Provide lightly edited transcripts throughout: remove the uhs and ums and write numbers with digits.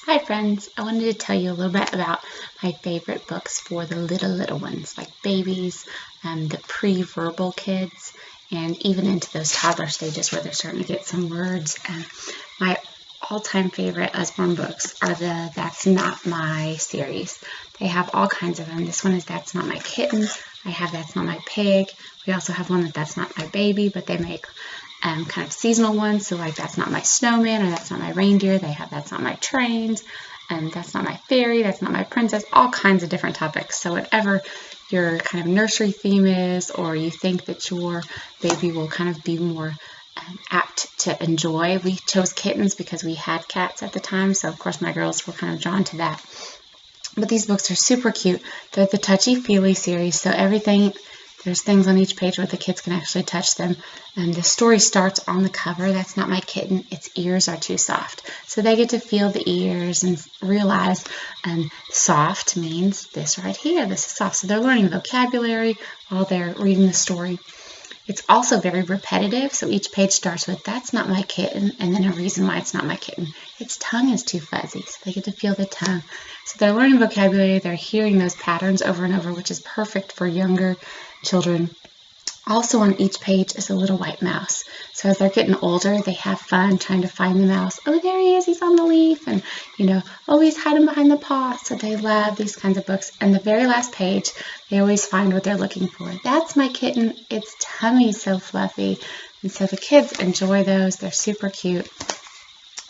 Hi friends, I wanted to tell you a little bit about my favorite books for the little ones, like babies, the pre-verbal kids, and even into those toddler stages where they're starting to get some words. My all-time favorite Usborne books are the That's Not My series. They have all kinds of them. This one is That's Not My Kitten. I have That's Not My Pig. We also have one That's Not My Baby, but they make kind of seasonal ones, so like That's Not My Snowman or That's Not My Reindeer. They have That's Not My Trains, and That's Not My Fairy, That's Not My Princess, all kinds of different topics. So whatever your kind of nursery theme is, or you think that your baby will kind of be more apt to enjoy. We chose kittens because we had cats at the time, so of course my girls were kind of drawn to that. But these books are super cute. They're the touchy-feely series, so there's things on each page where the kids can actually touch them. The story starts on the cover. That's not my kitten. Its ears are too soft. So they get to feel the ears and realize soft means this right here. This is soft. So they're learning vocabulary while they're reading the story. It's also very repetitive, so each page starts with, that's not my kitten, and then a reason why it's not my kitten. Its tongue is too fuzzy, so they get to feel the tongue. So they're learning vocabulary, they're hearing those patterns over and over, which is perfect for younger children. Also on each page is a little white mouse. So as they're getting older, they have fun trying to find the mouse. Oh, there he is, he's on the leaf. And, oh, he's hiding behind the paw. So they love these kinds of books. And the very last page, they always find what they're looking for. That's my kitten. Its tummy's so fluffy. And so the kids enjoy those. They're super cute.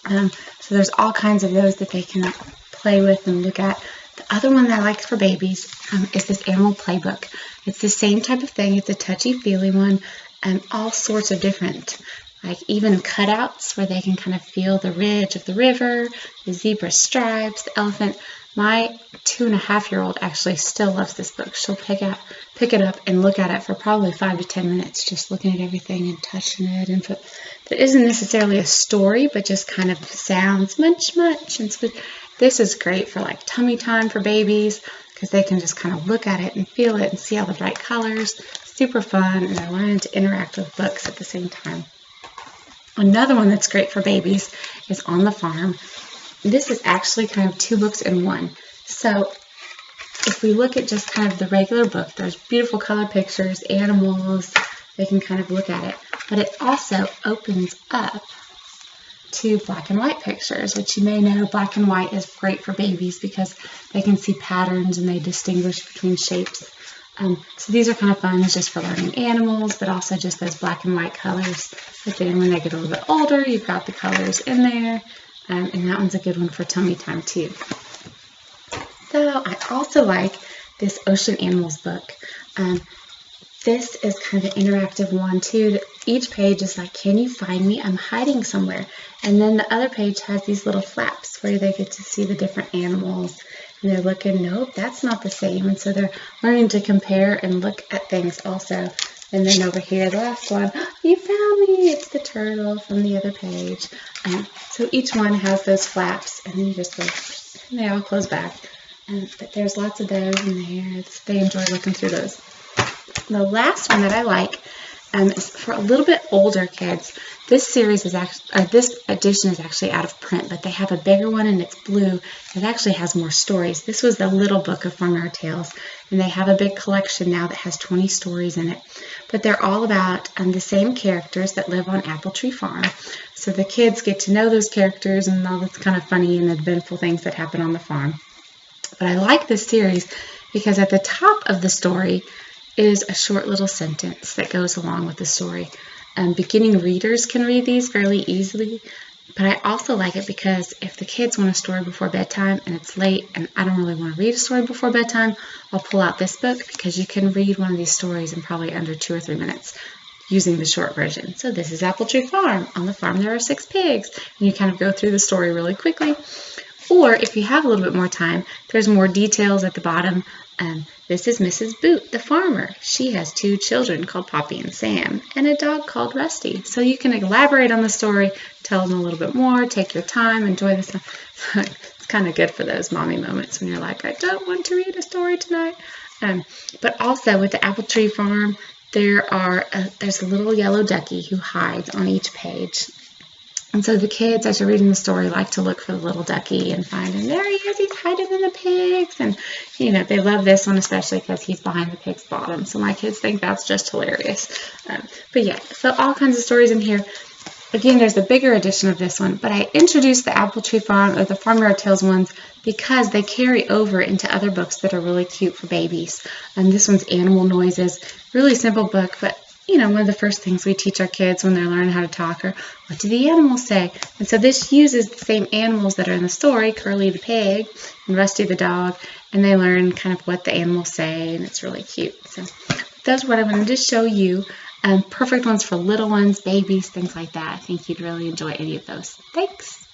So there's all kinds of those that they can play with and look at. The other one that I like for babies is this animal playbook. It's the same type of thing. It's a touchy-feely one, and all sorts of different, like even cutouts where they can kind of feel the ridge of the river, the zebra stripes, the elephant. My 2.5-year-old actually still loves this book. She'll pick it up and look at it for probably 5 to 10 minutes, just looking at everything and touching it. And there isn't necessarily a story, but just kind of sounds munch, and this is great for like tummy time for babies because they can just kind of look at it and feel it and see all the bright colors. Super fun, and they're learning to interact with books at the same time. Another one that's great for babies is On the Farm. This is actually kind of 2 books in one. So if we look at just kind of the regular book, there's beautiful color pictures, animals, they can kind of look at it. But it also opens up to black and white pictures, which you may know black and white is great for babies because they can see patterns and they distinguish between shapes. So these are kind of fun just for learning animals, but also just those black and white colors. But then when they get a little bit older, you've got the colors in there, and that one's a good one for tummy time too. So I also like this Ocean Animals book. This is kind of an interactive one too. Each page is like, can you find me? I'm hiding somewhere. And then the other page has these little flaps where they get to see the different animals. And they're looking, nope, that's not the same. And so they're learning to compare and look at things also. And then over here, the last one, you found me. It's the turtle from the other page. So each one has those flaps, and then you just go, and they all close back. But there's lots of those in there. They enjoy looking through those. The last one that I like is for a little bit older kids. This edition is actually out of print, but they have a bigger one and it's blue. It actually has more stories. This was the little book of Farmer Tales, and they have a big collection now that has 20 stories in it. But they're all about the same characters that live on Apple Tree Farm. So the kids get to know those characters and all this kind of funny and eventful things that happen on the farm. But I like this series because at the top of the story is a short little sentence that goes along with the story. Beginning readers can read these fairly easily, but I also like it because if the kids want a story before bedtime and it's late and I don't really want to read a story before bedtime, I'll pull out this book because you can read one of these stories in probably under 2 or 3 minutes using the short version. So this is Apple Tree Farm. On the farm there are 6 pigs, and you kind of go through the story really quickly. Or if you have a little bit more time, there's more details at the bottom. This is Mrs. Boot, the farmer. She has 2 children called Poppy and Sam, and a dog called Rusty. So you can elaborate on the story, tell them a little bit more, take your time, enjoy this. It's kind of good for those mommy moments when you're like, I don't want to read a story tonight. But also with the Apple Tree Farm, there's a little yellow ducky who hides on each page. And so the kids, as you're reading the story, like to look for the little ducky and find him. There he is, he's hiding in the pigs. And, you know, they love this one, especially because he's behind the pig's bottom. So my kids think that's just hilarious. But yeah, so all kinds of stories in here. Again, there's a bigger edition of this one, but I introduced the Apple Tree Farm or the Farmyard Tales ones because they carry over into other books that are really cute for babies. And this one's Animal Noises, really simple book, but you know, one of the first things we teach our kids when they're learning how to talk are, what do the animals say? And so this uses the same animals that are in the story, Curly the pig and Rusty the dog, and they learn kind of what the animals say, and it's really cute. So those are what I wanted to show you. Perfect ones for little ones, babies, things like that. I think you'd really enjoy any of those. Thanks.